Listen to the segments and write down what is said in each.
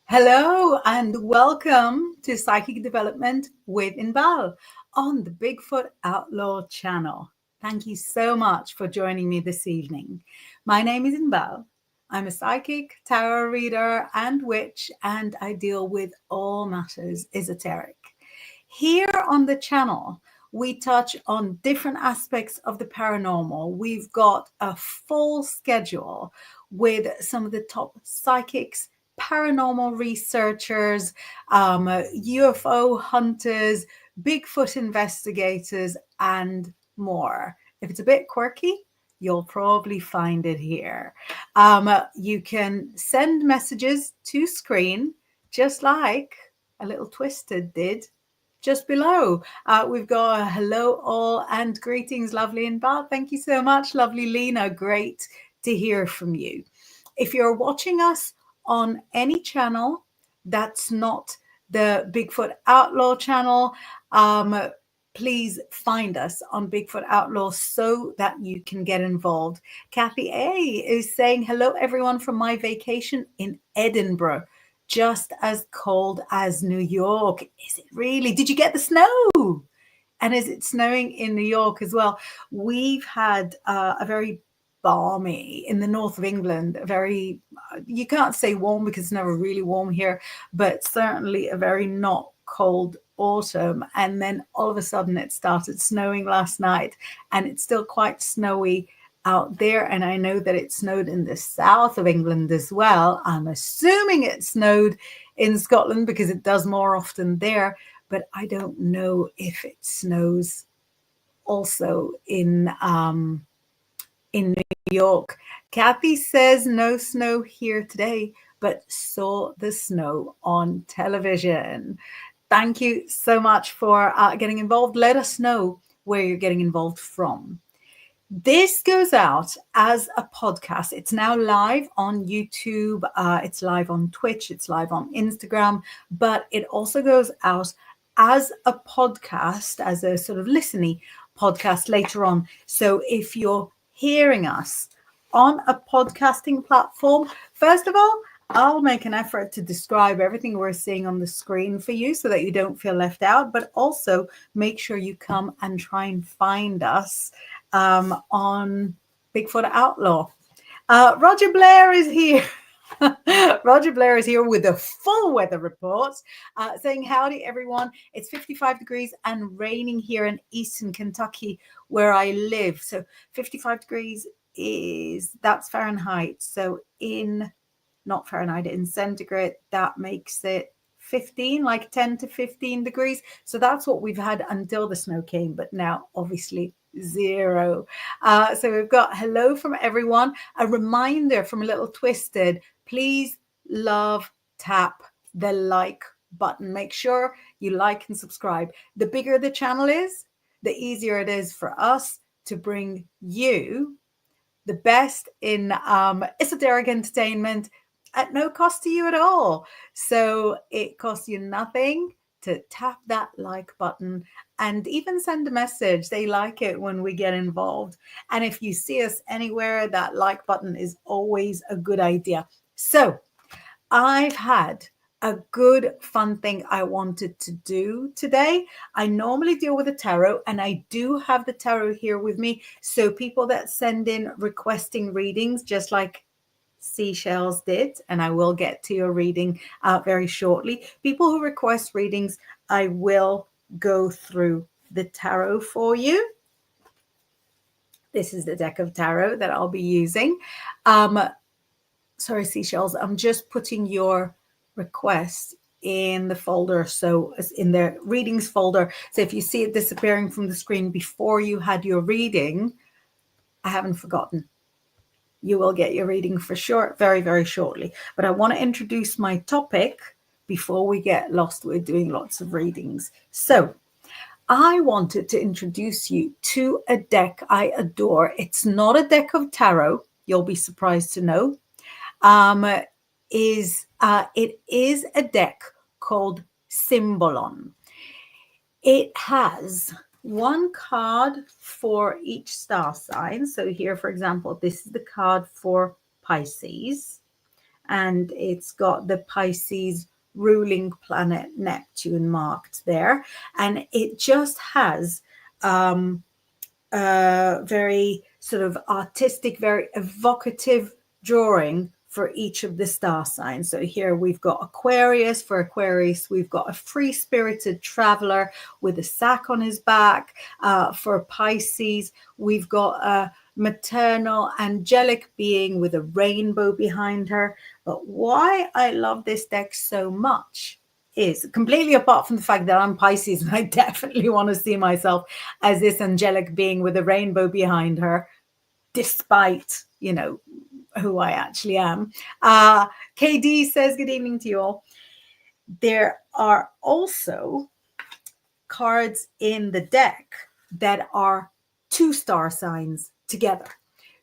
Hello and welcome to Psychic Development with Inbaal on the Bigfoot Outlaw channel. Thank you so much for joining me this evening. My name is Inbaal. I'm a psychic, tarot reader, and witch, and I deal with all matters esoteric. Here on the channel, we touch on different aspects of the paranormal. We've got a full schedule with some of the top psychics, paranormal researchers, UFO hunters, Bigfoot investigators, and more. If it's a bit quirky, you'll probably find it here. You can send messages to screen, just like a little Twisted did just below. We've got a hello all and greetings, lovely Inbaal. Thank you so much, lovely Lena. Great to hear from you. If you're watching us on any channel that's not the Bigfoot Outlaw channel, please find us on Bigfoot Outlaw so that you can get involved. Kathy A is saying, hello, everyone from my vacation in Edinburgh. Just as cold as New York. Is it really? Did you get the snow? And is it snowing in New York as well? We've had a very balmy in the north of England, very, you can't say warm because it's never really warm here, but certainly a very not cold autumn. And then all of a sudden it started snowing last night, and it's still quite snowy out there. And I know that it snowed in the south of England as well. I'm assuming it snowed in Scotland because it does more often there, but I don't know if it snows also in New York. Kathy says no snow here today, but saw the snow on television. Thank you so much for getting involved. Let us know where you're getting involved from. This goes out as a podcast. It's now live on YouTube. It's live on Twitch. It's live on Instagram. But it also goes out as a podcast, as a sort of listening podcast later on. So if you're hearing us on a podcasting platform, first of all, I'll make an effort to describe everything we're seeing on the screen for you so that you don't feel left out. But also make sure you come and try and find us on Bigfoot Outlaw. Roger Blair is here. Roger Blair is here with a full weather report, saying howdy everyone. It's 55 degrees and raining here in eastern Kentucky where I live. So 55 degrees that's Fahrenheit. So not Fahrenheit, in centigrade, that makes it 15, like 10 to 15 degrees. So that's what we've had until the snow came, but now obviously 0. So we've got hello from everyone. A reminder from a little Twisted, please love tap the like button. Make sure you like and subscribe. The bigger the channel is, the easier it is for us to bring you the best in esoteric entertainment at no cost to you at all. So it costs you nothing to tap that like button and even send a message. They like it when we get involved. And if you see us anywhere, that like button is always a good idea. So I've had a good fun thing I wanted to do today. I normally deal with the tarot, and I do have the tarot here with me. So people that send in requesting readings, just like Seashells did, and I will get to your reading very shortly. People who request readings, I will go through the tarot for you. This is the deck of tarot that I'll be using. Sorry, Seashells, I'm just putting your request in the folder. So it's in the readings folder. So if you see it disappearing from the screen before you had your reading, I haven't forgotten. You will get your reading for sure, very, very shortly. But I want to introduce my topic before we get lost. We're doing lots of readings. So I wanted to introduce you to a deck I adore. It's not a deck of tarot. You'll be surprised to know. It is a deck called Symbolon. It has one card for each star sign. So here, for example, this is the card for Pisces. and it's got the Pisces ruling planet Neptune marked there, and it just has a very sort of artistic, very evocative drawing for each of the star signs. So here we've got Aquarius. For Aquarius, we've got a free-spirited traveler with a sack on his back. For Pisces, we've got a maternal angelic being with a rainbow behind her. But why I love this deck so much is, completely apart from the fact that I'm Pisces and I definitely want to see myself as this angelic being with a rainbow behind her, despite, you know, who I actually am. KD says, good evening to you all. There are also cards in the deck that are two star signs together.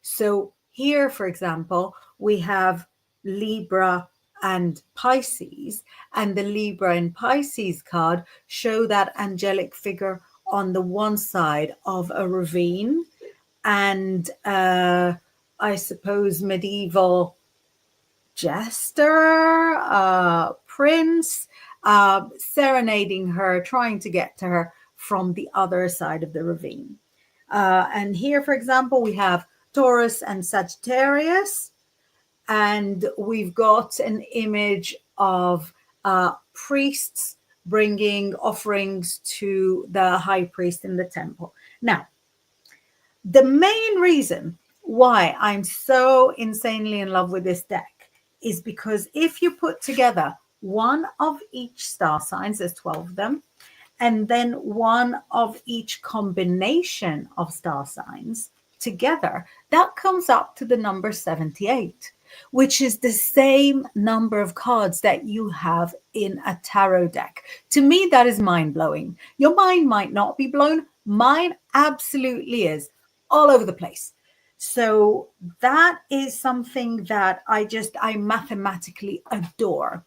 So here, for example, we have Libra and Pisces, and the Libra and Pisces card show that angelic figure on the one side of a ravine, and I suppose medieval jester, prince, serenading her, trying to get to her from the other side of the ravine. And here, for example, we have Taurus and Sagittarius, and we've got an image of priests bringing offerings to the high priest in the temple. Now, the main reason why I'm so insanely in love with this deck is because if you put together one of each star signs, there's 12 of them, and then one of each combination of star signs together, that comes up to the number 78, which is the same number of cards that you have in a tarot deck. To me, that is mind-blowing. Your mind might not be blown. Mine absolutely is, all over the place. So that is something that I mathematically adore.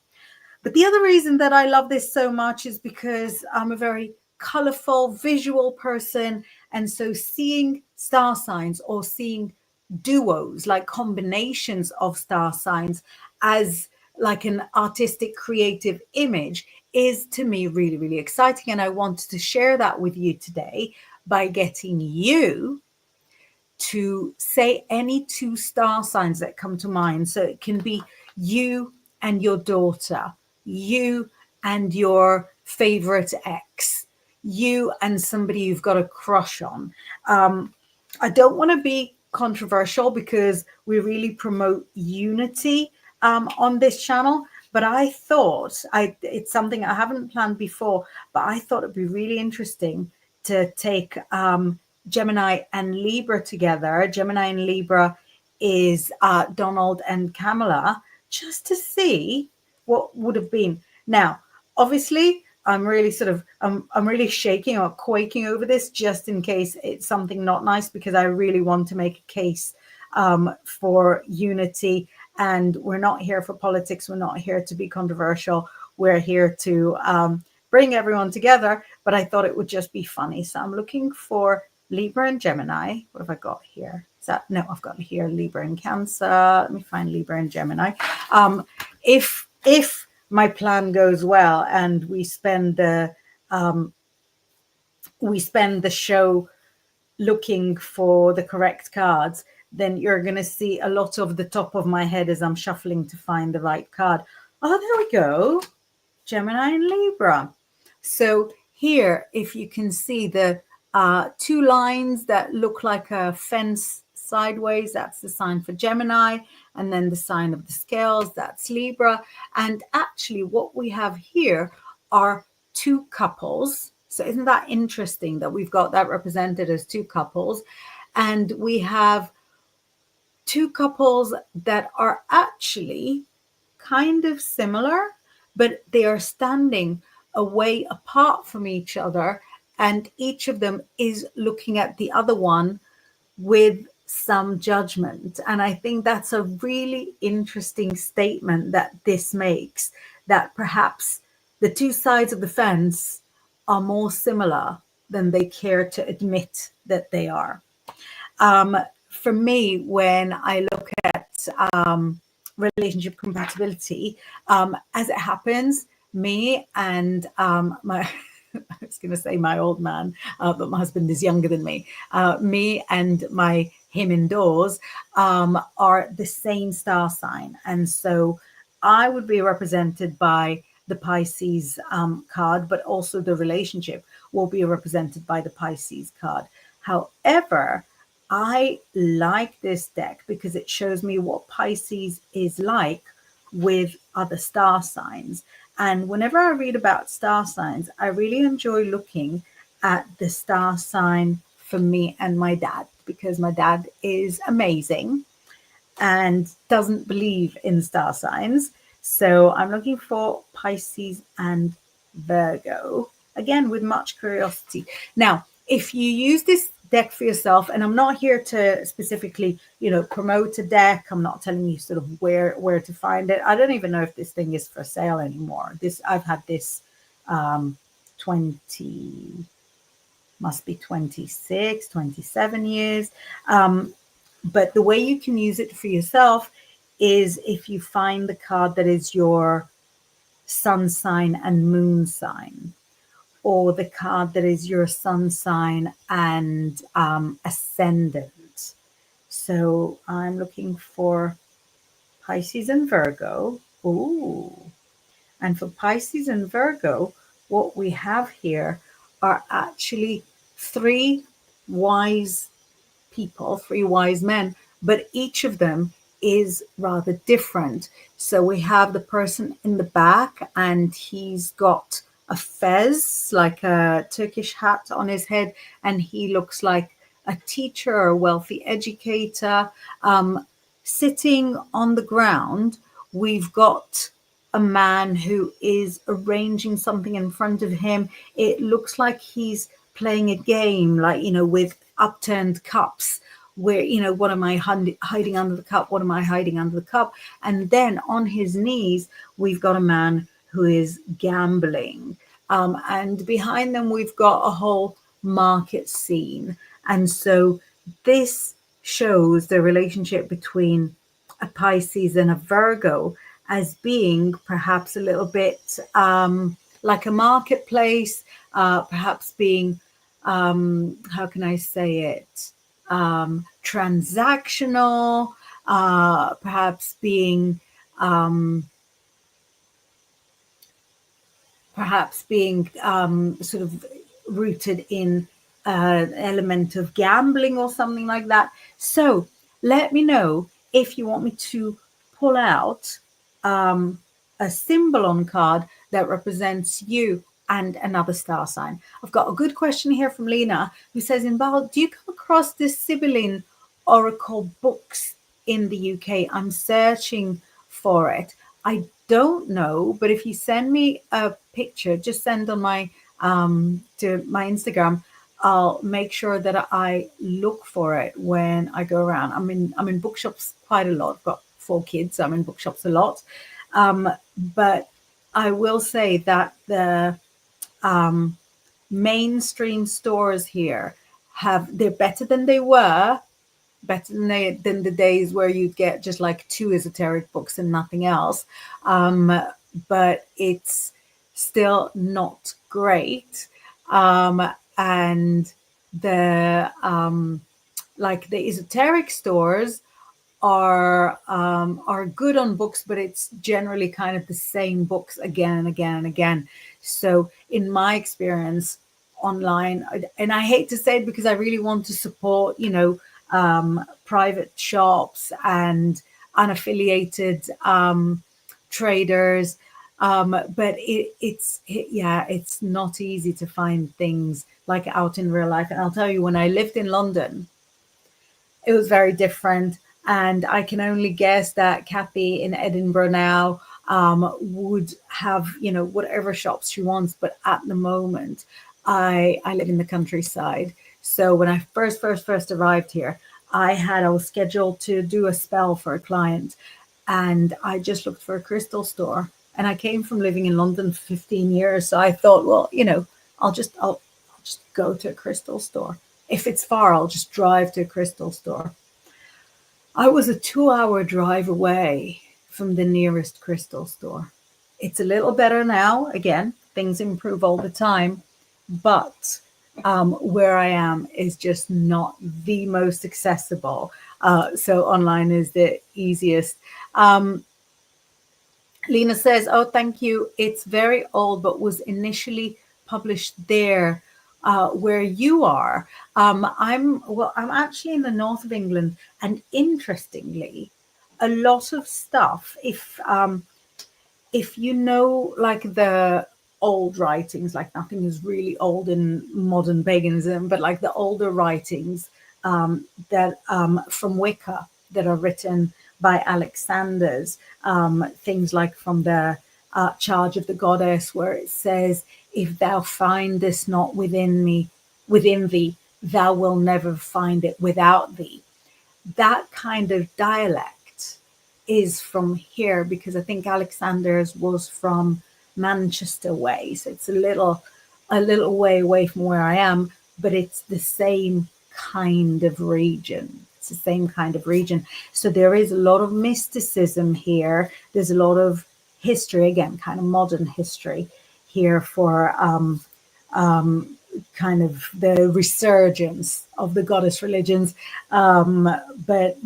But the other reason that I love this so much is because I'm a very colorful, visual person. And so seeing star signs or seeing duos, like combinations of star signs, as like an artistic, creative image is, to me, really, really exciting. And I wanted to share that with you today by getting you to say any two star signs that come to mind. So it can be you and your daughter, you and your favorite ex, you and somebody you've got a crush on. I don't want to be controversial because we really promote unity on this channel, but I thought it's something I haven't planned before, but I thought it'd be really interesting to take Gemini and Libra together. Gemini and Libra is Donald and Camilla, just to see what would have been. Now, obviously, I'm really I'm really shaking or quaking over this just in case it's something not nice, because I really want to make a case for unity. And we're not here for politics. We're not here to be controversial. We're here to bring everyone together. But I thought it would just be funny. So I'm looking for Libra and Gemini. What have I got here? Is that, no, I've got here Libra and Cancer. Let me find Libra and Gemini. If my plan goes well and we spend the show looking for the correct cards, then you're going to see a lot of the top of my head as I'm shuffling to find the right card. Oh, there we go. Gemini and Libra. So here, if you can see the two lines that look like a fence sideways, that's the sign for Gemini, and then the sign of the scales, that's Libra. And actually what we have here are two couples. So isn't that interesting that we've got that represented as two couples? And we have two couples that are actually kind of similar, but they are standing away apart from each other, and each of them is looking at the other one with some judgment. And I think that's a really interesting statement that this makes, that perhaps the two sides of the fence are more similar than they care to admit that they are. For me, when I look at relationship compatibility. As it happens, me and my I was going to say my old man, but my husband is younger than me. Me and my him indoors are the same star sign. And so I would be represented by the Pisces card, but also the relationship will be represented by the Pisces card. However, I like this deck because it shows me what Pisces is like with other star signs. And whenever I read about star signs, I really enjoy looking at the star sign for me and my dad, because my dad is amazing and doesn't believe in star signs. So I'm looking for Pisces and Virgo, again, with much curiosity. Now, if you use this deck for yourself, and I'm not here to specifically, promote a deck. I'm not telling you sort of where to find it. I don't even know if this thing is for sale anymore. I've had this 20, must be 26, 27 years. But the way you can use it for yourself is if you find the card that is your sun sign and moon sign, or the card that is your sun sign and ascendant. So I'm looking for Pisces and Virgo. Ooh. And for Pisces and Virgo, what we have here are actually three wise people, three wise men, but each of them is rather different. So we have the person in the back, and he's got a fez, like a Turkish hat on his head, and he looks like a teacher or a wealthy educator. Sitting on the ground, we've got a man who is arranging something in front of him. It looks like he's playing a game, like, with upturned cups, where, what am I hiding under the cup? What am I hiding under the cup? And then on his knees, we've got a man who is gambling. And behind them, we've got a whole market scene. And so this shows the relationship between a Pisces and a Virgo as being perhaps a little bit like a marketplace, perhaps being, how can I say it, transactional, perhaps being sort of rooted in an element of gambling or something like that. So let me know if you want me to pull out a symbol on card that represents you and another star sign. I've got a good question here from Lena, who says, Inbaal, do you come across the Sibylline Oracle books in the UK? I'm searching for it. I don't know, but if you send me a picture, just send on my to my Instagram, I'll make sure that I look for it when I go around. I'm in bookshops quite a lot. I've got 4 kids, so I'm in bookshops a lot. But I will say that the mainstream stores here they're better than they were, better than the days where you get just like 2 esoteric books and nothing else. But it's still not great. And the like the esoteric stores are good on books, but it's generally kind of the same books again and again and again. So in my experience online, and I hate to say it because I really want to support, private shops and unaffiliated traders, but it's not easy to find things like out in real life. And I'll tell you, when I lived in London, it was very different. And I can only guess that Kathy in Edinburgh now would have, whatever shops she wants. But at the moment, I live in the countryside. So when I first arrived here, I was scheduled to do a spell for a client, and I just looked for a crystal store. And I came from living in London for 15 years. So I thought, well, I'll just go to a crystal store. If it's far, I'll just drive to a crystal store. I was a 2-hour drive away from the nearest crystal store. It's a little better now. Again, things improve all the time, but where I am is just not the most accessible. So online is the easiest. Lena says, "Oh, thank you. It's very old, but was initially published there, where you are." I'm actually in the north of England, and interestingly, a lot of stuff. If you know, like the old writings, like nothing is really old in modern paganism, but like the older writings that from Wicca that are written by Alexander's, things like from the Charge of the Goddess, where it says, "If thou find this not within thee, thou will never find it without thee." That kind of dialect is from here, because I think Alexander's was from Manchester way, so it's a little way away from where I am, but it's the same kind of region. It's the same kind of region. So there is a lot of mysticism here. There's a lot of history, again, kind of modern history here for kind of the resurgence of the goddess religions. But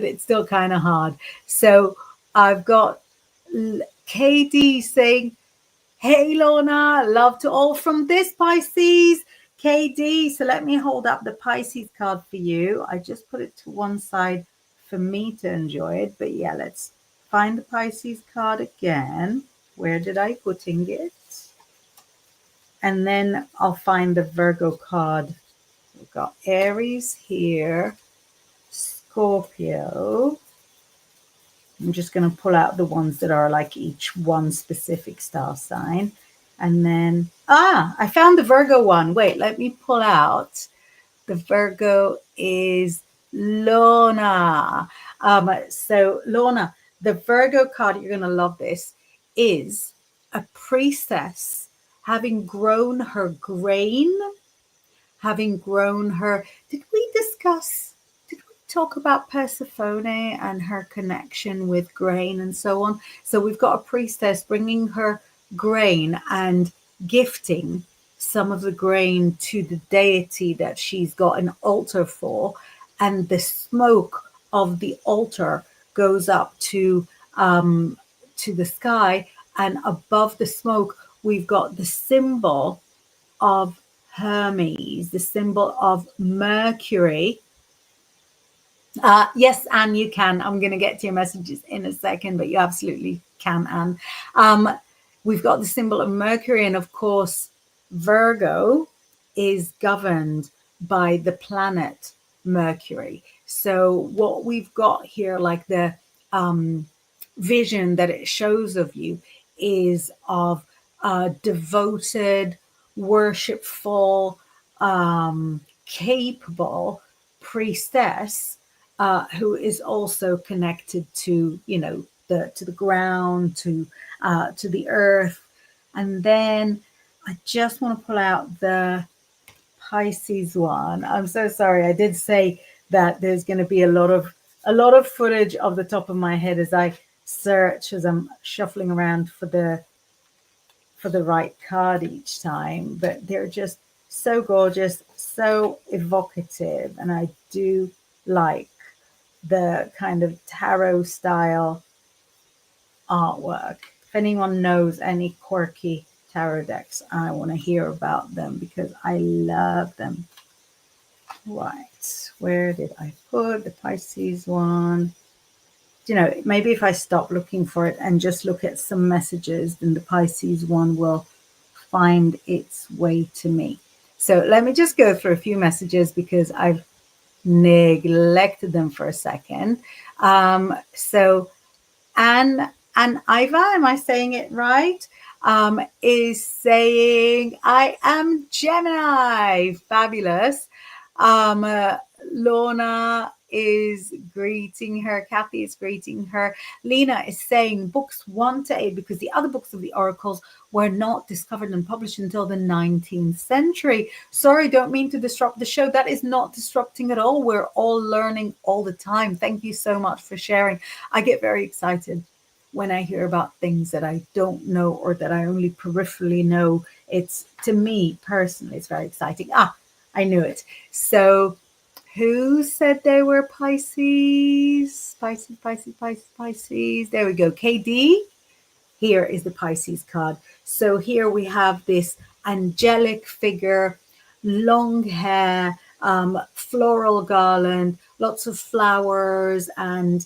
it's still kind of hard. So I've got KD saying, "Hey Lorna, love to all from this Pisces." KD, so let me hold up the Pisces card for you. I just put it to one side for me to enjoy it. But yeah, let's find the Pisces card again. Where did I putting it? And then I'll find the Virgo card. We've got Aries here, Scorpio. I'm just going to pull out the ones that are like each one specific star sign. And then, I found the Virgo one. Wait, let me pull out. The Virgo is Lorna. So Lorna, the Virgo card, you're going to love this, is a priestess having grown her grain, having grown her. Did we talk about Persephone and her connection with grain and so on? So we've got a priestess bringing her grain and gifting some of the grain to the deity that she's got an altar for, and the smoke of the altar goes up to the sky, and above the smoke we've got the symbol of Hermes, the symbol of Mercury. Yes, Anne, you can. I'm going to get to your messages in a second, but you absolutely can, Anne. We've got the symbol of Mercury, and of course, Virgo is governed by the planet Mercury. So what we've got here, like the vision that it shows of you, is of devoted, worshipful, capable priestess who is also connected to, to the ground, to the earth. And then I just want to pull out the Pisces one. I'm so sorry. I did say that there's going to be a lot of footage of the top of my head as I search, as I'm shuffling around for the right card each time. But they're just so gorgeous, so evocative, and I do like the kind of tarot style artwork. If anyone knows any quirky tarot decks, I want to hear about them because I love them. Right, where did I put the Pisces one? Maybe if I stop looking for it and just look at some messages, then the Pisces one will find its way to me. So let me just go through a few messages because I've neglected them for a second. So Anne Iva, am I saying it right? Is saying, "I am Gemini." Fabulous. Lorna is greeting her. Kathy is greeting her. Lena is saying books 1 to 8, because the other books of the oracles were not discovered and published until the 19th century. Sorry, don't mean to disrupt the show. That is not disrupting at all. We're all learning all the time. Thank you so much for sharing. I get very excited when I hear about things that I don't know or that I only peripherally know. It's, to me personally, it's very exciting. I knew it. So who said they were Pisces? Pisces. There we go. KD. Here is the Pisces card. So here we have this angelic figure, long hair, floral garland, lots of flowers and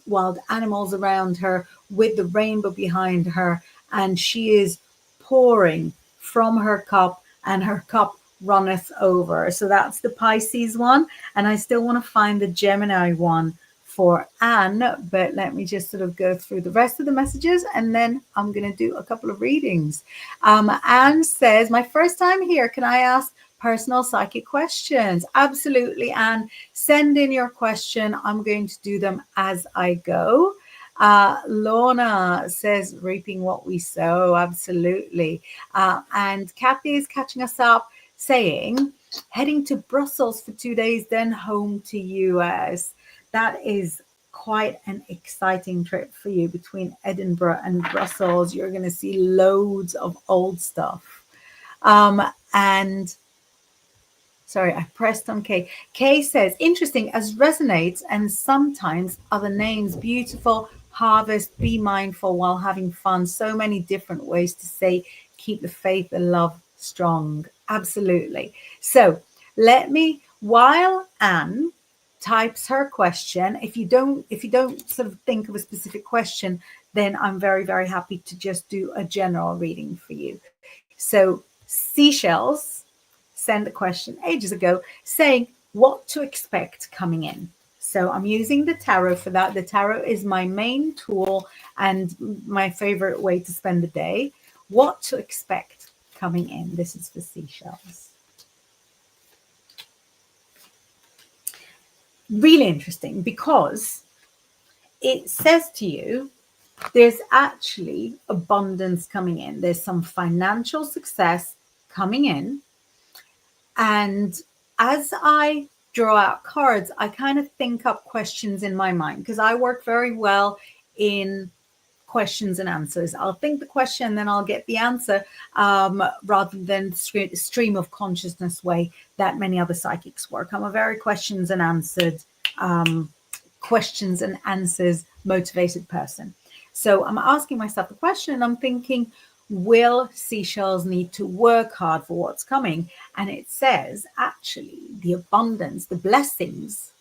wild animals around her, with the rainbow behind her. And she is pouring from her cup, and her cup runneth over. So that's the Pisces one. And I still want to find the Gemini one for Anne, but let me just sort of go through the rest of the messages, and then I'm going to do a couple of readings. Anne says, my first time here, can I ask personal psychic questions? Absolutely, Anne. Send in your question. I'm going to do them as I go. Lorna says, reaping what we sow. Absolutely. And Kathy is catching us up, saying, heading to Brussels for 2 days, then home to US. That is quite an exciting trip for you. Between Edinburgh and Brussels, you're going to see loads of old stuff. And sorry, I pressed on K. K says, interesting, as resonates, and sometimes other names, beautiful, harvest, be mindful while having fun. So many different ways to say, keep the faith and love strong. Absolutely. So let me, while Anne types her question, if you don't sort of think of a specific question, then I'm very, very happy to just do a general reading for you. So Seashells sent a question ages ago saying what to expect coming in. So I'm using the tarot for that. The tarot is my main tool and my favorite way to spend the day. What to expect coming in. This is for Seashells. Really interesting, because it says to you there's actually abundance coming in. There's some financial success coming in. And as I draw out cards, I kind of think up questions in my mind, because I work very well in questions and answers. I'll think the question, then I'll get the answer, rather than stream of consciousness way that many other psychics work. I'm a very questions and answers motivated person. So I'm asking myself the question, and I'm thinking, will Seashells need to work hard for what's coming? And it says, actually, the abundance, the blessings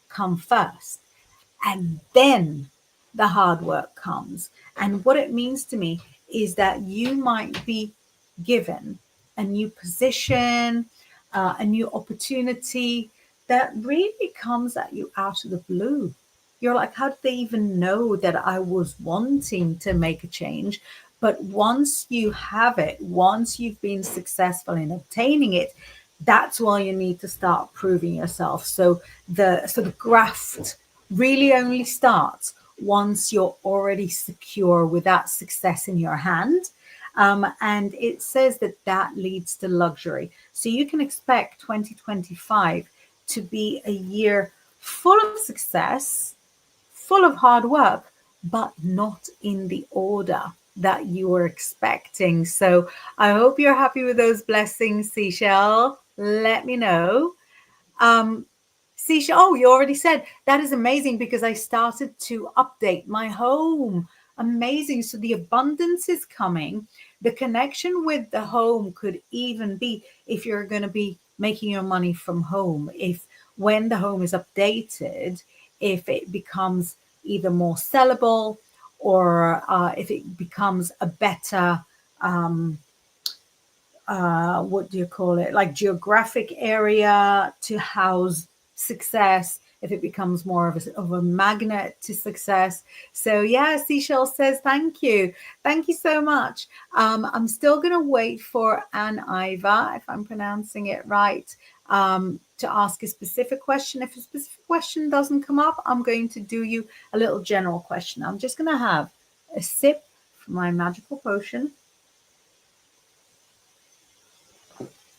come first, and then the hard work comes. And what it means to me is that you might be given a new position, a new opportunity that really comes at you out of the blue. You're like, how did they even know that I was wanting to make a change? But once you have it, once you've been successful in obtaining it, that's why you need to start proving yourself. So the graft really only starts once you're already secure with that success in your hand. And it says that leads to luxury. So you can expect 2025 to be a year full of success, full of hard work, but not in the order that you were expecting. So I hope you're happy with those blessings, Seashell. Let me know. Seashell, oh, you already said that is amazing, because I started to update my home. Amazing. So the abundance is coming. The connection with the home could even be if you're going to be making your money from home. If when the home is updated, if it becomes either more sellable, or if it becomes a better what do you call it, like geographic area to house success, if it becomes more of a magnet to success. So yeah, Seashell says thank you so much. I'm still going to wait for Anne Iva, if I'm pronouncing it right, to ask a specific question. If a specific question doesn't come up, I'm going to do you a little general question. I'm just going to have a sip from my magical potion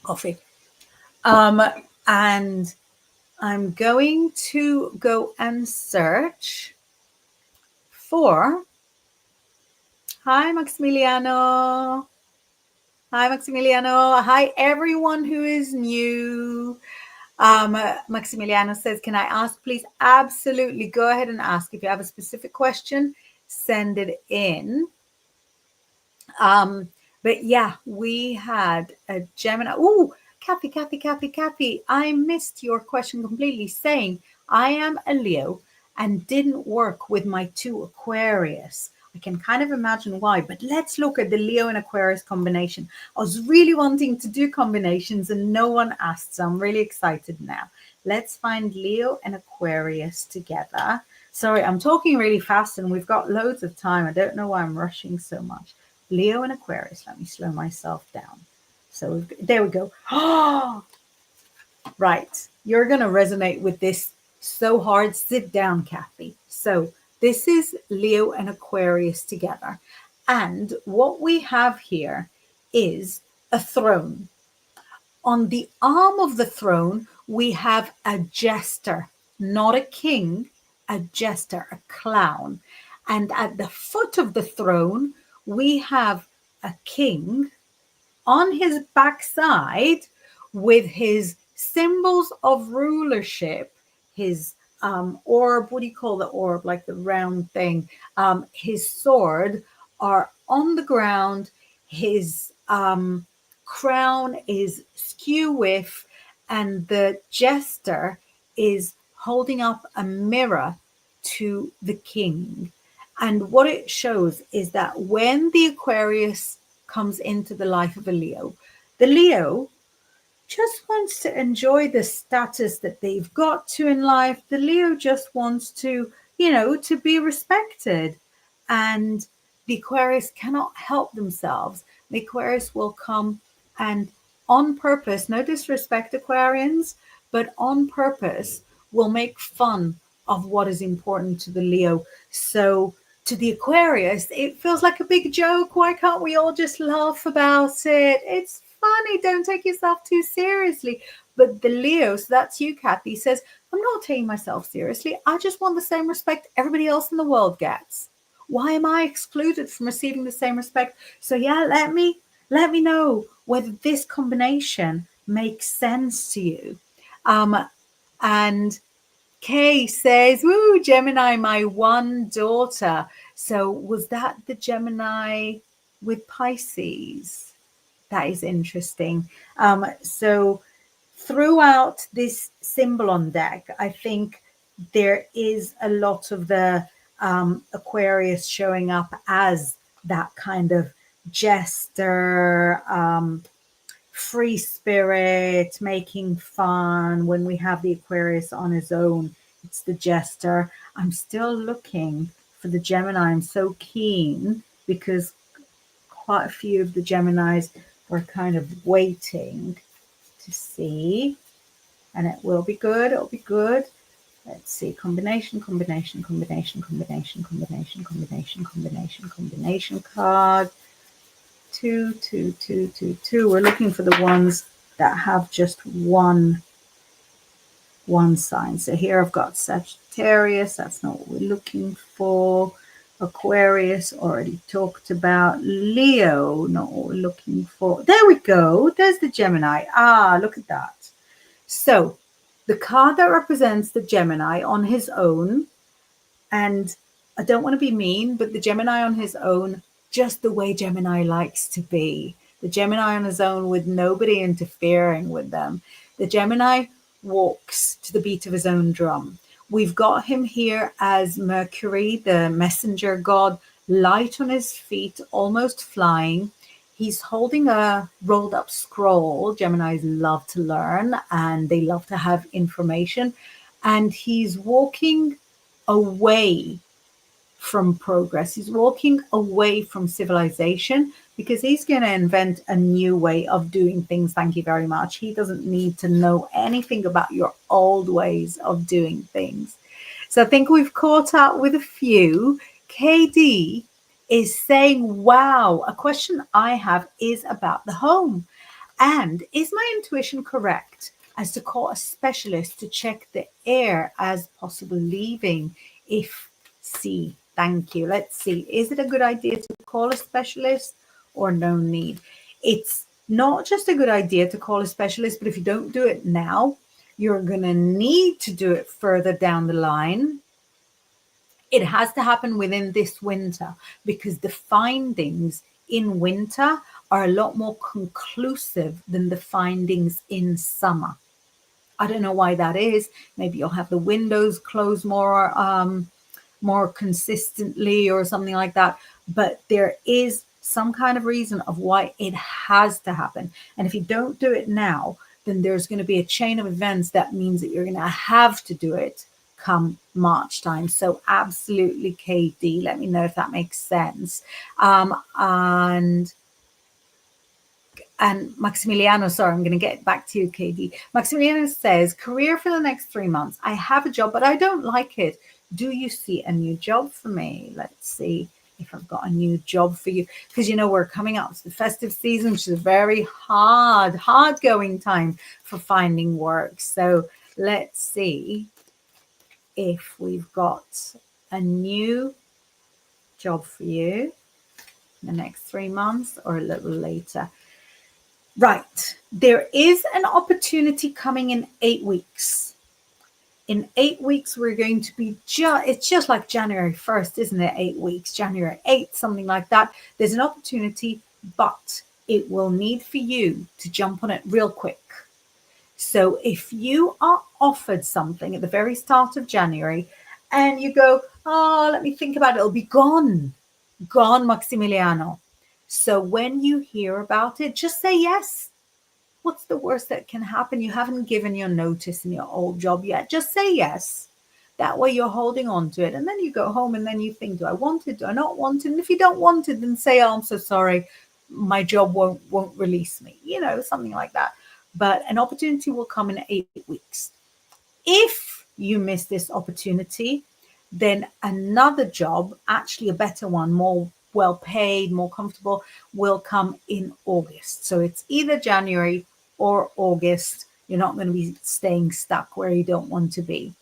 coffee, and I'm going to go and search for Hi, Maximiliano. Hi, Maximiliano. Hi, everyone who is new. Maximiliano says, can I ask, please? Absolutely. Go ahead and ask. If you have a specific question, send it in. But yeah, we had a Gemini. Oh, Kathy, I missed your question completely, saying I am a Leo and didn't work with my two Aquarius. I can kind of imagine why, but let's look at the Leo and Aquarius combination. I was really wanting to do combinations and no one asked, so I'm really excited now. Let's find Leo and Aquarius together. Sorry, I'm talking really fast and we've got loads of time. I don't know why I'm rushing so much. Leo and Aquarius. Let me slow myself down. So there we go. Oh, right. You're going to resonate with this so hard. Sit down, Kathy. So this is Leo and Aquarius together. And what we have here is a throne. On the arm of the throne, we have a jester, not a king, a jester, a clown. And at the foot of the throne, we have a king on his backside with his symbols of rulership, his orb, what do you call the orb? Like the round thing. His sword are on the ground. His crown is skew with, and the jester is holding up a mirror to the king. And what it shows is that when the Aquarius comes into the life of a Leo, the Leo just wants to enjoy the status that they've got to in life. The Leo just wants to, to be respected. And the Aquarius cannot help themselves. The Aquarius will come and on purpose, no disrespect, Aquarians, but on purpose will make fun of what is important to the Leo. So to the Aquarius, it feels like a big joke. Why can't we all just laugh about it? It's funny. Don't take yourself too seriously. But the Leo, so that's you, Kathy, says, I'm not taking myself seriously. I just want the same respect everybody else in the world gets. Why am I excluded from receiving the same respect? So yeah, let me know whether this combination makes sense to you. And Kay says, woo, Gemini, my one daughter. So was that the Gemini with Pisces? That is interesting. So throughout this symbol on deck, I think there is a lot of the Aquarius showing up as that kind of jester, free spirit, making fun. When we have the Aquarius on his own, it's the jester. I'm still looking for the Gemini. I'm so keen because quite a few of the Geminis were kind of waiting to see, and it will be good. It'll be good. Let's see, combination card. Two. We're looking for the ones that have just one sign. So here I've got Sagittarius. That's not what we're looking for. Aquarius, already talked about. Leo, not what we're looking for. There we go. There's the Gemini. Look at that. So the card that represents the Gemini on his own, and I don't want to be mean, but the Gemini on his own, just the way Gemini likes to be. The Gemini on his own with nobody interfering with them. The Gemini walks to the beat of his own drum. We've got him here as Mercury, the messenger god, light on his feet, almost flying. He's holding a rolled up scroll. Geminis love to learn and they love to have information. And he's walking away from progress. He's walking away from civilization because he's going to invent a new way of doing things. Thank you very much. He doesn't need to know anything about your old ways of doing things. So I think we've caught up with a few. KD is saying, wow, a question I have is about the home. And is my intuition correct as to call a specialist to check the air as possible leaving if see Thank you. Let's see. Is it a good idea to call a specialist or no need? It's not just a good idea to call a specialist, but if you don't do it now, you're going to need to do it further down the line. It has to happen within this winter because the findings in winter are a lot more conclusive than the findings in summer. I don't know why that is. Maybe you'll have the windows closed more consistently or something like that. But there is some kind of reason of why it has to happen. And if you don't do it now, then there's going to be a chain of events that means that you're going to have to do it come March time. So absolutely, KD, let me know if that makes sense. And Maximiliano, sorry, I'm going to get back to you, KD. Maximiliano says, career for the next 3 months. I have a job, but I don't like it. Do you see a new job for me? Let's see if I've got a new job for you. Because, you know, we're coming up to the festive season, which is a very hard going time for finding work. So let's see if we've got a new job for you in the next 3 months or a little later. Right. There is an opportunity coming in 8 weeks. In 8 weeks, we're going to be it's just like January 1st, isn't it? 8 weeks, January 8th, something like that. There's an opportunity, but it will need for you to jump on it real quick. So if you are offered something at the very start of January and you go, oh, let me think about it, it'll be gone, Maximiliano. So when you hear about it, just say yes. What's the worst that can happen? You haven't given your notice in your old job yet. Just say yes. That way you're holding on to it. And then you go home and then you think, do I want it? Do I not want it? And if you don't want it, then say, oh, I'm so sorry. My job won't release me. You know, something like that. But an opportunity will come in 8 weeks. If you miss this opportunity, then another job, actually a better one, more well paid, more comfortable, will come in August. So it's either January or August. You're not going to be staying stuck where you don't want to be.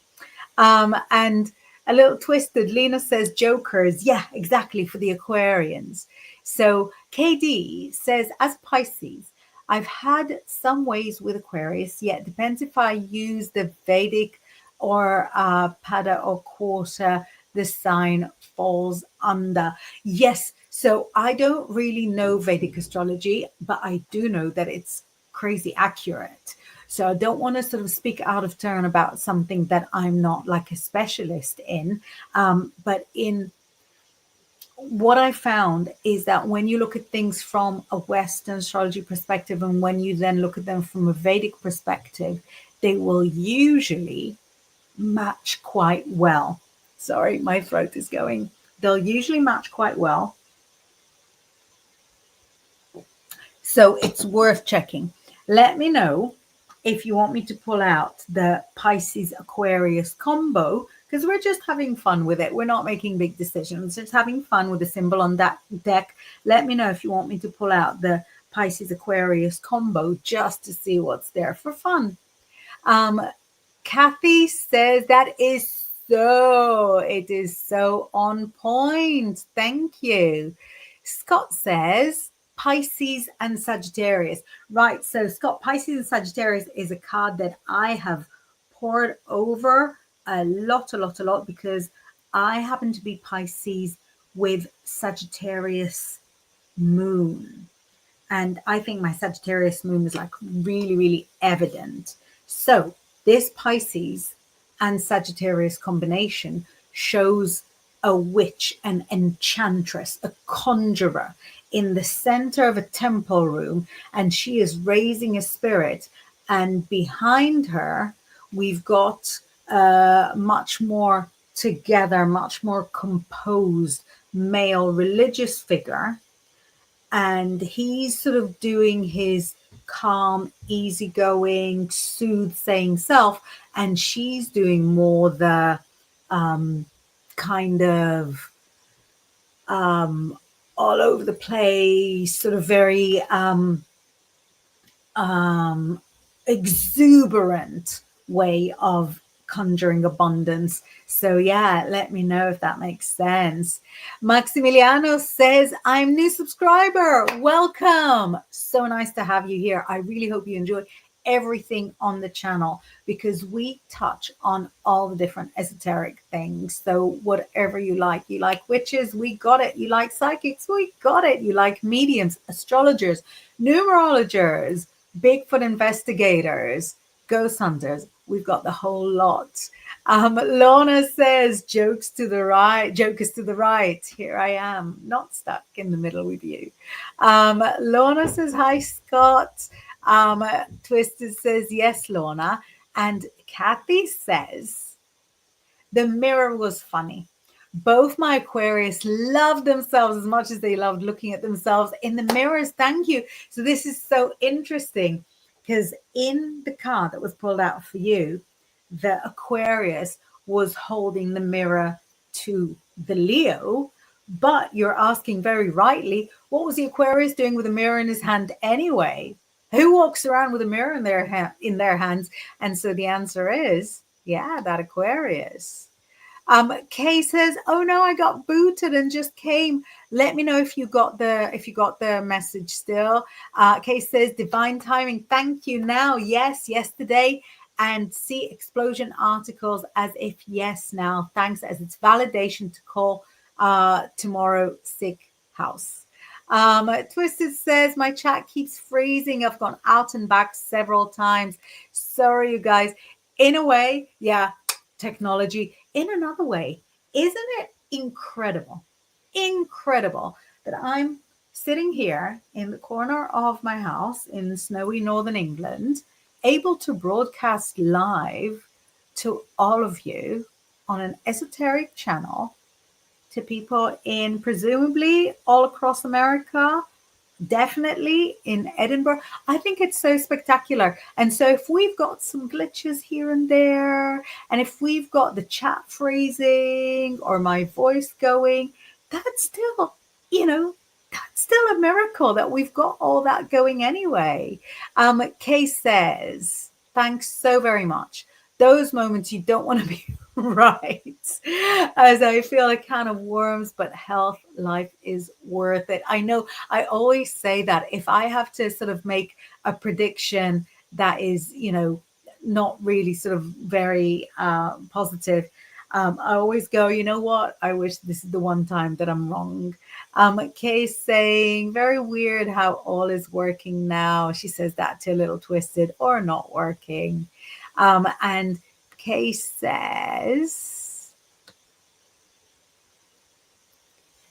And a little twisted, Lena says jokers. Yeah, exactly, for the Aquarians. So KD says, as Pisces, I've had some ways with Aquarius, yet depends if I use the Vedic or Pada or Quarter, the sign falls under. Yes, so I don't really know Vedic astrology, but I do know that it's crazy accurate. So I don't want to sort of speak out of turn about something that I'm not like a specialist in. But in what I found is that when you look at things from a Western astrology perspective and when you then look at them from a Vedic perspective, they will usually match quite well. Sorry, my throat is going. They'll usually match quite well. So it's worth checking. Let me know if you want me to pull out the Pisces Aquarius combo, because we're just having fun with it. We're not making big decisions, just having fun with the symbol on that deck. Let me know if you want me to pull out the Pisces Aquarius combo just to see what's there for fun. Kathy says it is so on point. Thank you. Scott says Pisces and Sagittarius. Right. So Scott, Pisces and Sagittarius is a card that I have poured over a lot because I happen to be Pisces with Sagittarius moon. And I think my Sagittarius moon is like really evident. So this Pisces and Sagittarius combination shows a witch, an enchantress, a conjurer in the center of a temple room, and she is raising a spirit. And behind her, we've got much more together, much more composed male religious figure. And he's sort of doing his calm, easygoing, soothsaying self, and she's doing more the kind of all over the place, sort of very exuberant way of conjuring abundance. So yeah, let me know if that makes sense. Maximiliano says, I'm new subscriber. Welcome. So nice to have you here. I really hope you enjoy everything on the channel because we touch on all the different esoteric things. So whatever you like witches, we got it. You like psychics, we got it. You like mediums, astrologers, numerologers, Bigfoot investigators, ghost hunters, we've got the whole lot. Lorna says, jokes to the right, jokers to the right. Here I am, not stuck in the middle with you. Lorna says, hi, Scott. Twisted says, yes, Lorna. And Kathy says, the mirror was funny. Both my Aquarius loved themselves as much as they loved looking at themselves in the mirrors. Thank you. So this is so interesting because in the card that was pulled out for you, the Aquarius was holding the mirror to the Leo, but you're asking very rightly, what was the Aquarius doing with a mirror in his hand anyway? Who walks around with a mirror in their hands? And so the answer is, yeah, that Aquarius. Kay says, "Oh no, I got booted and just came. Let me know if you got the message still." Kay says, "Divine timing. Thank you. Now, yes, yesterday, and see explosion articles as if yes now. Thanks, as it's validation to call tomorrow sick house." Twisted says, "My chat keeps freezing. I've gone out and back several times. Sorry, you guys. In a way, yeah." Technology. In another way, isn't it incredible that I'm sitting here in the corner of my house in snowy northern England, able to broadcast live to all of you on an esoteric channel, to people in presumably all across America, definitely in Edinburgh. I think it's so spectacular. And so if we've got some glitches here and there, and if we've got the chat freezing or my voice going, that's still, that's still a miracle that we've got all that going anyway. Kay says, thanks so very much. Those moments you don't want to be right. As I feel a can of worms, but health, life is worth it. I know I always say that if I have to sort of make a prediction that is, not really sort of very positive, I always go, you know what? I wish this is the one time that I'm wrong. Kay's saying, very weird how all is working now. She says that to a little twisted or not working. And Kay says,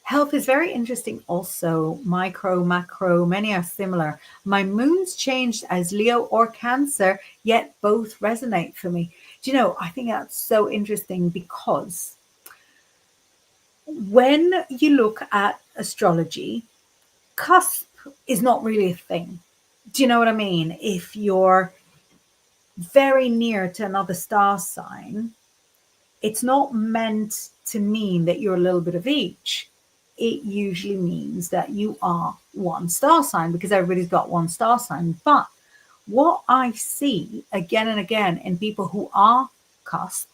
health is very interesting also. Micro, macro, many are similar. My moon's changed as Leo or Cancer, yet both resonate for me. Do you know, I think that's so interesting because when you look at astrology, cusp is not really a thing. Do you know what I mean? If you're very near to another star sign, it's not meant to mean that you're a little bit of each. It usually means that you are one star sign because everybody's got one star sign. But what I see again and again in people who are cusp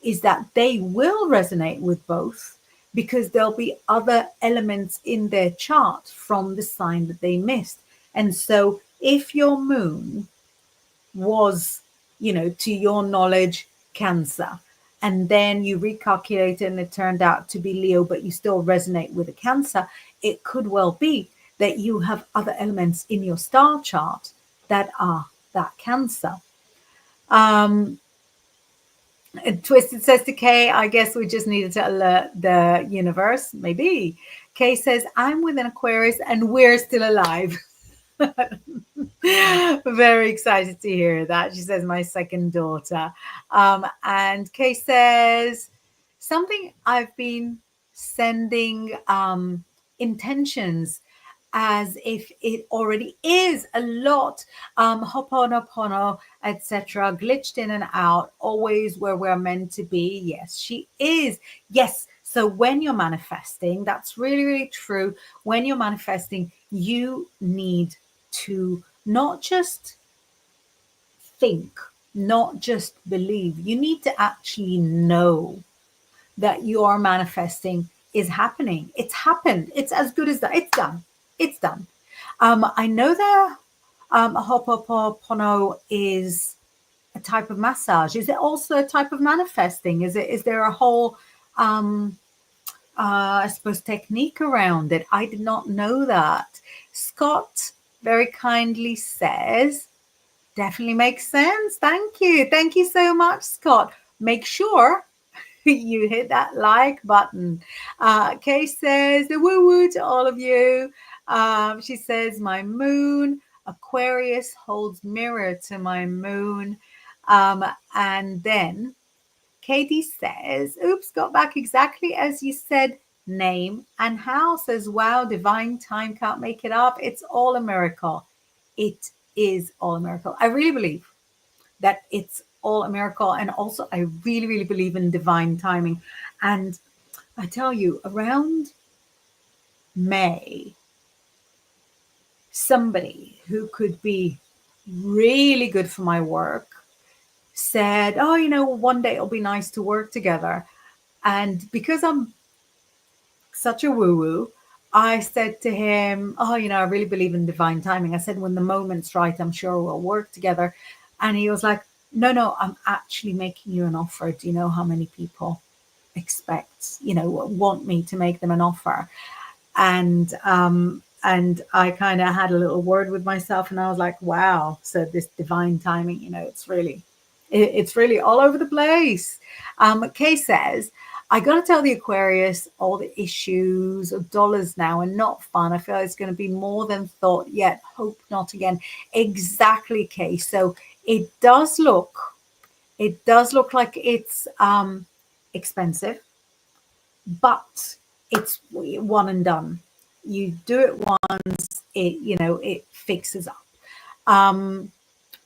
is that they will resonate with both because there'll be other elements in their chart from the sign that they missed. And so if your moon was, to your knowledge, Cancer, and then you recalculate it and it turned out to be Leo, but you still resonate with a Cancer, it could well be that you have other elements in your star chart that are that Cancer. Twisted says to Kay, I guess we just needed to alert the universe. Maybe. Kay says, I'm with an Aquarius and we're still alive. Very excited to hear that. She says, my second daughter. And Kay says, something I've been sending intentions as if it already is a lot. Hoponopono, etc. Glitched in and out, always where we're meant to be. Yes, she is. Yes. So when you're manifesting, that's really, really true. When you're manifesting, you need to not just think not just believe. You need to actually know that you are manifesting is happening. It's happened. It's as good as that. It's done. It's done. I know that Ho'oponopono is a type of massage. Is it also a type of manifesting? Is there a whole I suppose technique around it? I did not know that. Scott very kindly says, definitely makes sense. Thank you. Thank you so much, Scott. Make sure you hit that like button. Kay says, the woo woo to all of you. She says, my moon, Aquarius holds mirror to my moon. And then Katie says, oops, got back exactly as you said, name and house. Says, wow, divine time, can't make it up. It's all a miracle. It is all a miracle. I really believe that it's all a miracle. And also, I really, really believe in divine timing. And I tell you, around May, somebody who could be really good for my work said, oh, one day it'll be nice to work together. And because I'm such a woo-woo, I said to him, oh, I really believe in divine timing. I said, when the moment's right, I'm sure we'll work together. And he was like, no, I'm actually making you an offer. Do you know how many people want me to make them an offer? And I kind of had a little word with myself, and I was like, wow. So this divine timing, it's really all over the place. Kay says, I got to tell the Aquarius all the issues of dollars now are not fun. I feel it's going to be more than thought, yet hope not again. Exactly, Kay. So it does look like it's expensive, but it's one and done. You do it once, it fixes up.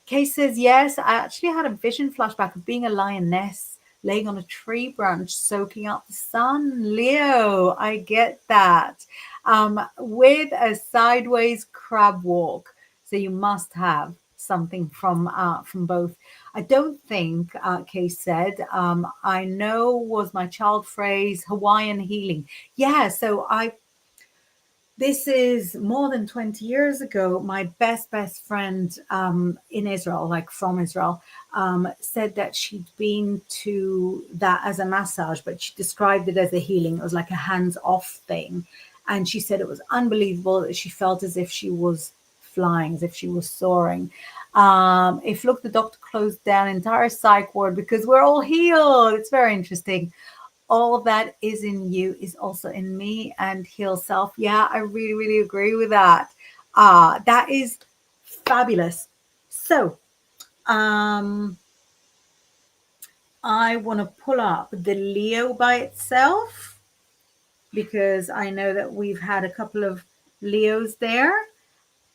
Kay says, yes, I actually had a vision flashback of being a lioness laying on a tree branch, soaking up the sun. Leo, I get that. With a sideways crab walk. So you must have something from both. I don't think, Kay said, I know was my child phrase, Hawaiian healing. Yeah, so this is more than 20 years ago. My best friend in Israel, like from Israel, said that she'd been to that as a massage, but she described it as a healing. It was like a hands-off thing. And she said it was unbelievable that she felt as if she was flying, as if she was soaring. If look, the doctor closed down entire psych ward because we're all healed. It's very interesting. All that is in you is also in me, and heal self. Yeah, I really, really agree with that. That is fabulous. So, I want to pull up the Leo by itself because I know that we've had a couple of Leos there.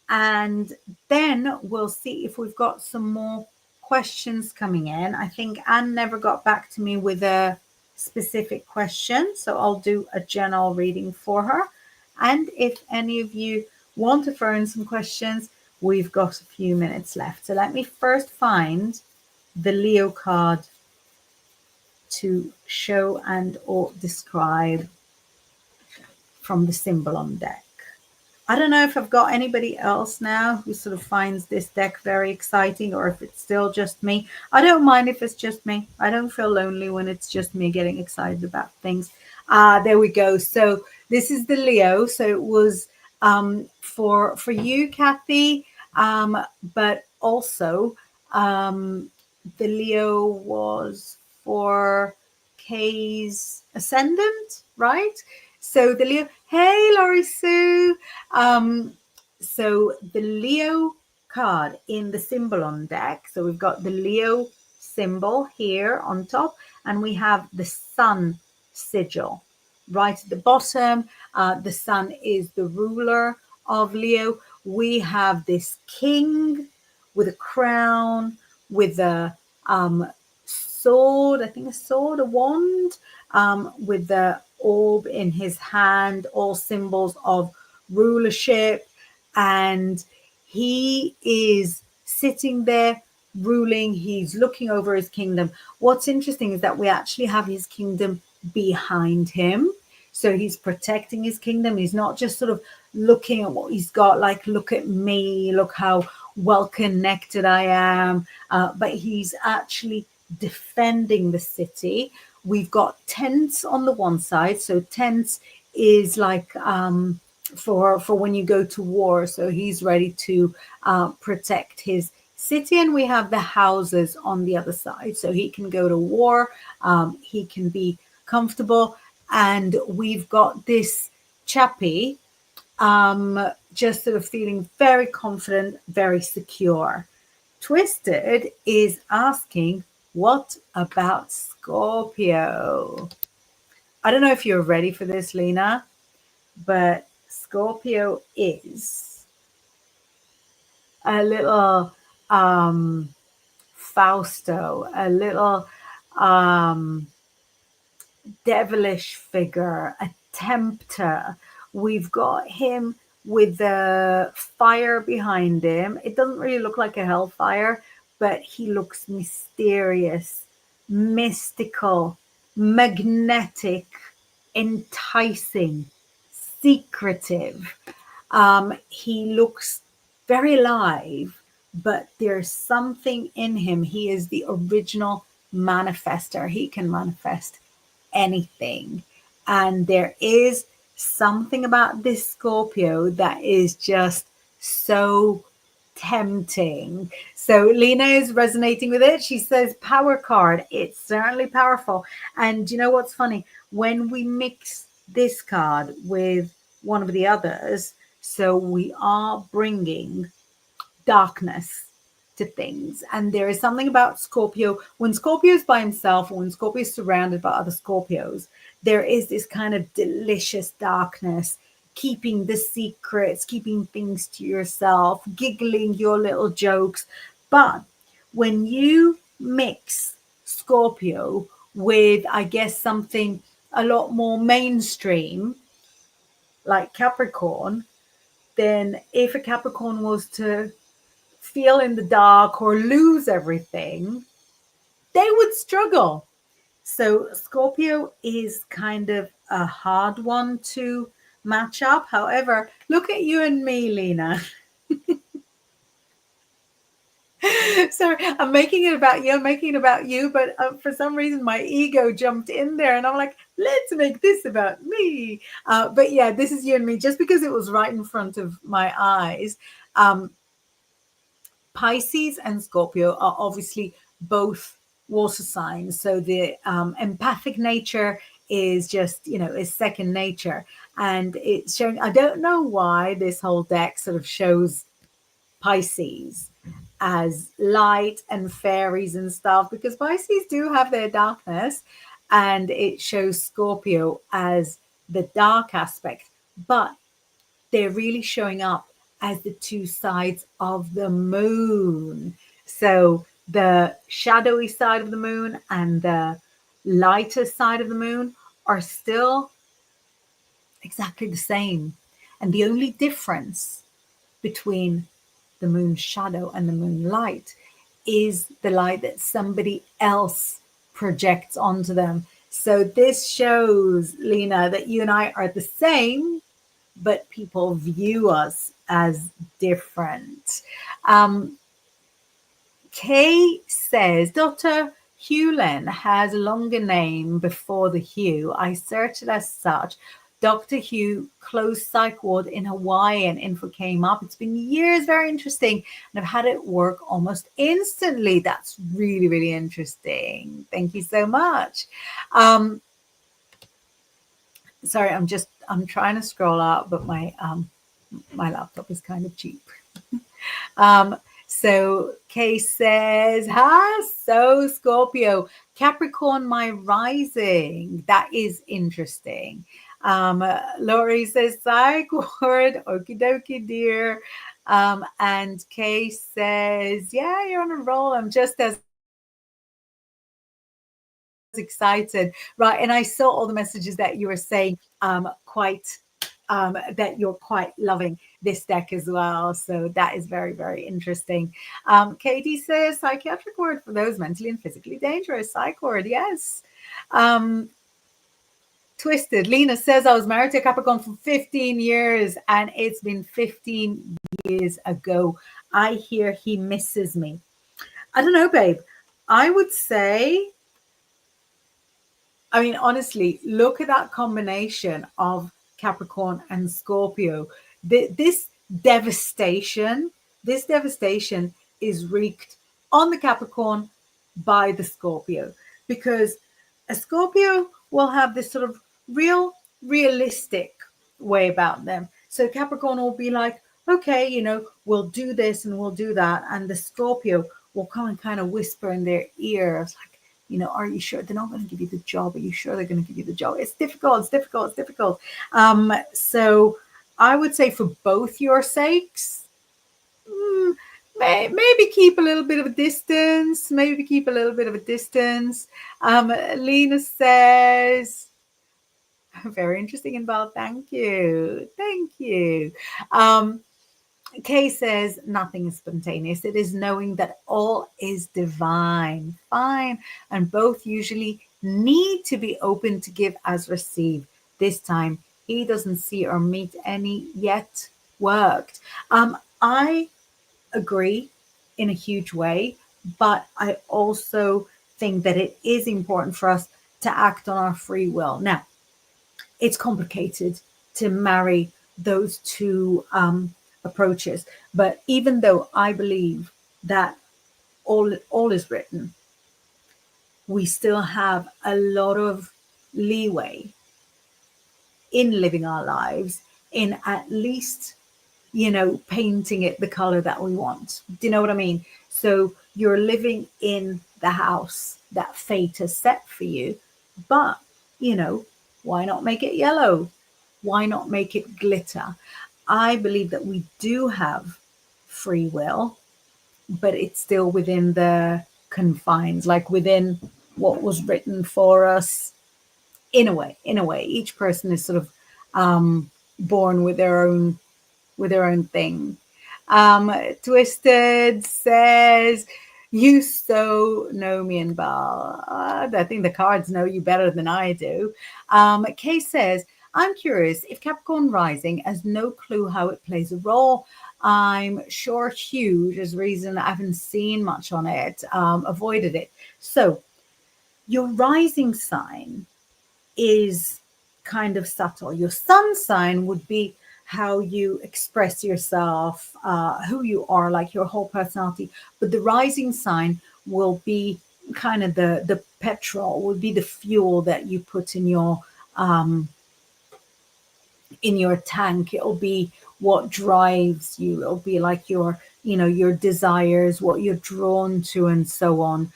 And then we'll see if we've got some more questions coming in. I think Anne never got back to me with a specific question, so I'll do a general reading for her. And if any of you want to throw in some questions, we've got a few minutes left. So let me first find the Leo card to show and or describe from the symbol on deck. I don't know if I've got anybody else now who sort of finds this deck very exciting, or if it's still just me. I don't mind if it's just me. I don't feel lonely when it's just me getting excited about things. There we go. So this is the Leo. So it was for you, Kathy, but also the Leo was for Kay's ascendant, right? So the Leo, hey, Laurie Sue. So the Leo card in the symbol on deck. So we've got the Leo symbol here on top, and we have the sun sigil right at the bottom. The sun is the ruler of Leo. We have this king with a crown, with a sword, I think a sword, a wand, with the orb in his hand, all symbols of rulership. And he is sitting there ruling, he's looking over his kingdom. What's interesting is that we actually have his kingdom behind him. So he's protecting his kingdom. He's not just sort of looking at what he's got, like, look at me, look how well connected I am. But he's actually defending the city. We've got tents on the one side. So tents is like for when you go to war. So he's ready to protect his city, and we have the houses on the other side. So he can go to war. He can be comfortable, and we've got this chappie just sort of feeling very confident, very secure. Twisted is asking, what about Scorpio? I don't know if you're ready for this, Lena, but Scorpio is a little Fausto, a little devilish figure, a tempter. We've got him with the fire behind him. It doesn't really look like a hellfire, but he looks mysterious, mystical, magnetic, enticing, secretive. He looks very alive, but there's something in him. He is the original manifester. He can manifest anything. And there is something about this Scorpio that is just so tempting. So Lena is resonating with it. She says power card. It's certainly powerful. And you know what's funny? When we mix this card with one of the others, so we are bringing darkness to things. And there is something about Scorpio. When Scorpio is by himself, or when Scorpio is surrounded by other Scorpios, there is this kind of delicious darkness, keeping the secrets, keeping things to yourself, giggling your little jokes. But when you mix Scorpio with, I guess, something a lot more mainstream, like Capricorn, then if a Capricorn was to feel in the dark or lose everything, they would struggle. So Scorpio is kind of a hard one to match up. However, look at you and me, Lena. Sorry, I'm making it about you. I'm making it about you, but for some reason my ego jumped in there, and I'm like, let's make this about me. But yeah, this is you and me, just because it was right in front of my eyes. Pisces and Scorpio are obviously both water signs. So the empathic nature is just, is second nature. And it's showing, I don't know why this whole deck sort of shows Pisces as light and fairies and stuff, because Pisces do have their darkness, and it shows Scorpio as the dark aspect. But they're really showing up as the two sides of the moon. So the shadowy side of the moon and the lighter side of the moon are still exactly the same. And the only difference between the moon shadow and the moon light is the light that somebody else projects onto them. So this shows, Lena, that you and I are the same, but people view us as different. Kay says, Dr. Hewlin has a longer name before the Hugh. I searched it as such. Dr. Hugh closed psych ward in Hawaii and info came up. It's been years, very interesting. And I've had it work almost instantly. That's really, really interesting. Thank you so much. Sorry, I'm trying to scroll out, but my laptop is kind of cheap. So Kay says, so Scorpio, Capricorn, my rising. That is interesting. Laurie says, psych word, okie dokie, dear. And Kay says, yeah, you're on a roll. I'm just as excited. Right. And I saw all the messages that you were saying, quite that you're quite loving this deck as well. So that is very, very interesting. Katie says psychiatric word for those mentally and physically dangerous. Psych word, yes. Twisted. Lena says I was married to a Capricorn for 15 years and it's been 15 years ago. I hear he misses me. I don't know, babe. I would say, I mean, honestly, look at that combination of Capricorn and Scorpio. This devastation, this devastation is wreaked on the Capricorn by the Scorpio, because a Scorpio will have this sort of realistic way about them. So Capricorn will be like, okay, you know, we'll do this and we'll do that. And the Scorpio will come and kind of whisper in their ears, like, you know, are you sure they're not going to give you the job? Are you sure they're going to give you the job? It's difficult. It's difficult. It's difficult. So I would say for both your sakes, maybe keep a little bit of a distance. Maybe keep a little bit of a distance. Lena says, very interesting, Inbal. Thank you. Thank you. Kay says, nothing is spontaneous. It is knowing that all is divine. Fine. And both usually need to be open to give as receive. This time, he doesn't see or meet any yet. Worked. I agree in a huge way, but I also think that it is important for us to act on our free will. Now, it's complicated to marry those two approaches, but even though I believe that all is written, we still have a lot of leeway in living our lives, in at least, you know, painting it the color that we want. Do you know what I mean? So you're living in the house that fate has set for you, but, you know, why not make it yellow? Why not make it glitter? I believe that we do have free will, but it's still within the confines, like within what was written for us. In a way, each person is sort of born with their own thing. Twisted says, you so know me, Inbal. I think the cards know you better than I do. Kay says, I'm curious if Capricorn rising has no clue how it plays a role. I'm sure huge is the reason I haven't seen much on it, avoided it. So your rising sign is kind of subtle. Your sun sign would be how you express yourself, who you are, like your whole personality. But the rising sign will be kind of the petrol, will be the fuel that you put in your tank. It'll be what drives you. It'll be like your, you know, your desires, what you're drawn to, and so on.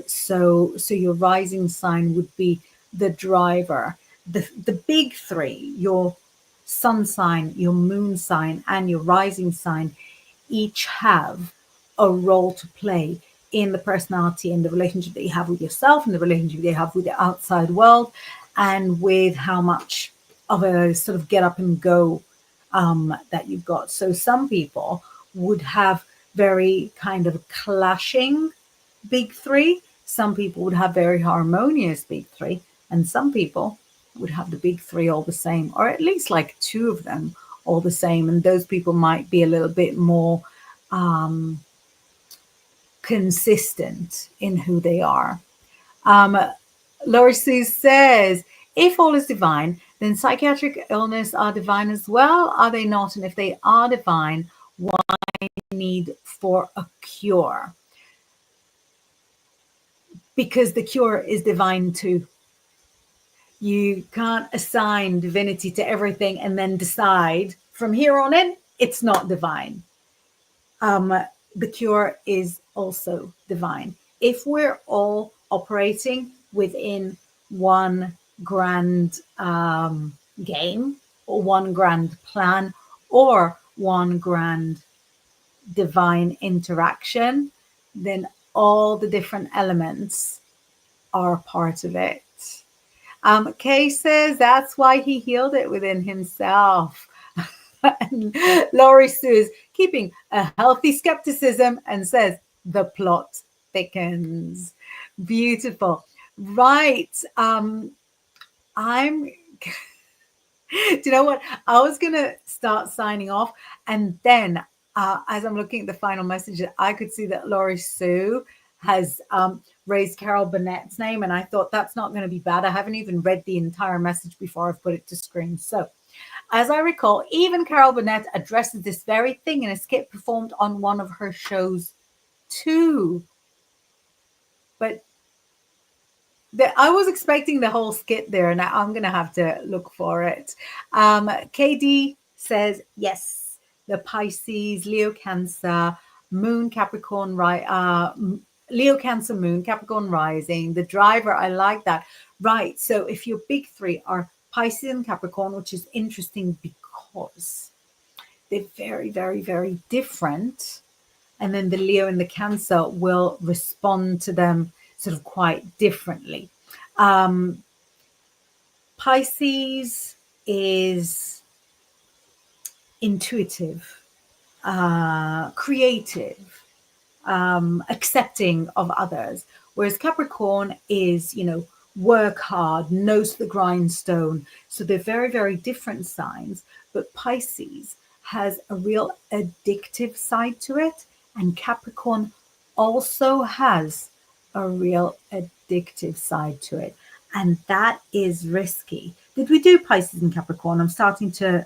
So your rising sign would be the driver. The big three, your sun sign, your moon sign, and your rising sign, each have a role to play in the personality and the relationship that you have with yourself and the relationship that you have with the outside world, and with how much of a sort of get up and go that you've got. So some people would have very kind of clashing big three. Some people would have very harmonious big three, and some people would have the big three all the same, or at least like two of them all the same. And those people might be a little bit more consistent in who they are. Laurie Sue says, if all is divine, then psychiatric illness are divine as well, are they not? And if they are divine, why need for a cure? Because the cure is divine too. You can't assign divinity to everything and then decide from here on in, it's not divine. The cure is also divine. If we're all operating within one grand game, or one grand plan, or one grand divine interaction, then all the different elements are part of it. Kay says that's why he healed it within himself. And Laurie Sue is keeping a healthy skepticism and says the plot thickens. Beautiful. Right. I'm do you know what? I was gonna start signing off, and then as I'm looking at the final messages, I could see that Laurie Sue has raised Carol Burnett's name, and I thought that's not going to be bad. I haven't even read the entire message before I've put it to screen. So, as I recall, even Carol Burnett addresses this very thing in a skit performed on one of her shows too. But I was expecting the whole skit there. Now I'm going to have to look for it. KD says, yes, the Pisces, Leo, Cancer, Moon, Capricorn, Leo, Cancer, Moon, Capricorn rising, the driver. I like that. Right. So if your big three are Pisces and Capricorn, which is interesting because they're very, very, very different. And then the Leo and the Cancer will respond to them sort of quite differently. Pisces is intuitive, creative, accepting of others, whereas Capricorn is, work hard, nose to the grindstone. So they're very, very different signs. But Pisces has a real addictive side to it, and Capricorn also has a real addictive side to it, and that is risky. Did we do Pisces and Capricorn? I'm starting to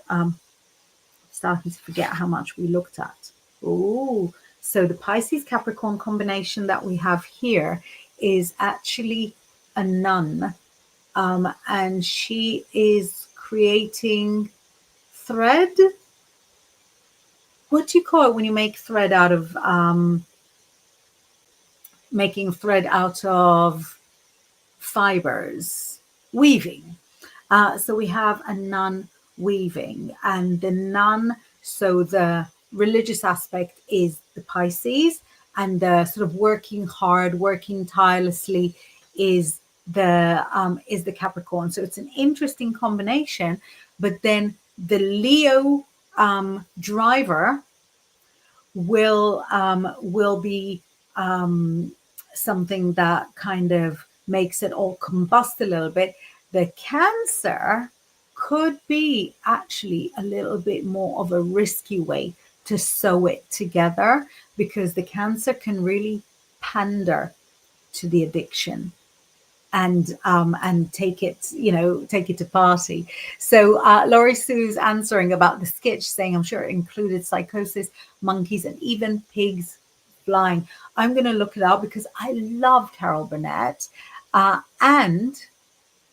forget how much we looked at. Oh, so the Pisces Capricorn combination that we have here is actually a nun, and she is creating thread. What do you call it when you make thread out of making thread out of fibers? Weaving. So we have a nun weaving, and the nun, so the religious aspect is the Pisces, and the sort of working hard, working tirelessly is the Capricorn. So it's an interesting combination. But then the Leo driver will be something that kind of makes it all combust a little bit. The Cancer could be actually a little bit more of a risky way to sew it together, because the Cancer can really pander to the addiction and take it to party. So Laurie Sue's answering about the sketch, saying I'm sure it included psychosis, monkeys, and even pigs flying. I'm going to look it up because I love Carol Burnett, and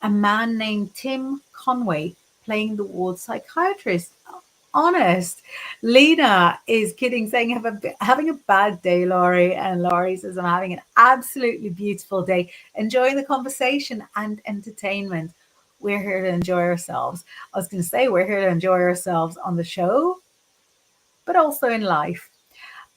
a man named Tim Conway playing the ward psychiatrist. Honest. Lena is kidding, saying having a bad day, Laurie. And Laurie says, I'm having an absolutely beautiful day, enjoying the conversation and entertainment. We're here to enjoy ourselves. I was going to say we're here to enjoy ourselves on the show, but also in life.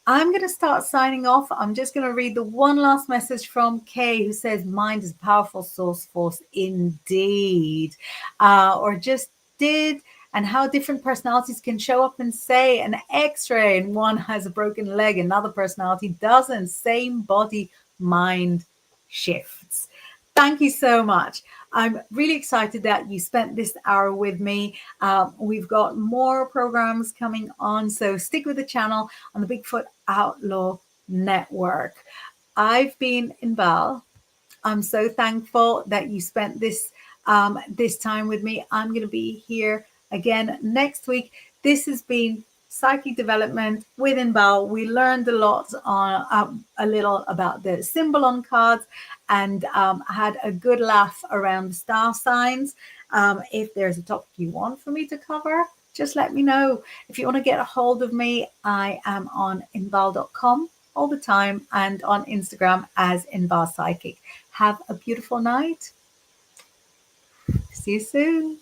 I'm going to start signing off. I'm just going to read the one last message from Kay, who says, mind is a powerful source force indeed. Or just did, and how different personalities can show up and say an x-ray, and one has a broken leg, another personality doesn't. Same body, mind shifts. Thank you so much. I'm really excited that you spent this hour with me. We've got more programs coming on, so stick with the channel on the Bigfoot Outlaw Network. I've been Inbaal. I'm so thankful that you spent this time with me. I'm going to be here again next week. This has been Psychic Development with Inbaal. We learned a lot on a little about the symbol on cards, and had a good laugh around the star signs. If there's a topic you want for me to cover, just let me know. If you want to get a hold of me, I am on inbaal.com all the time, and on Instagram as Inbaal Psychic. Have a beautiful night. See you soon.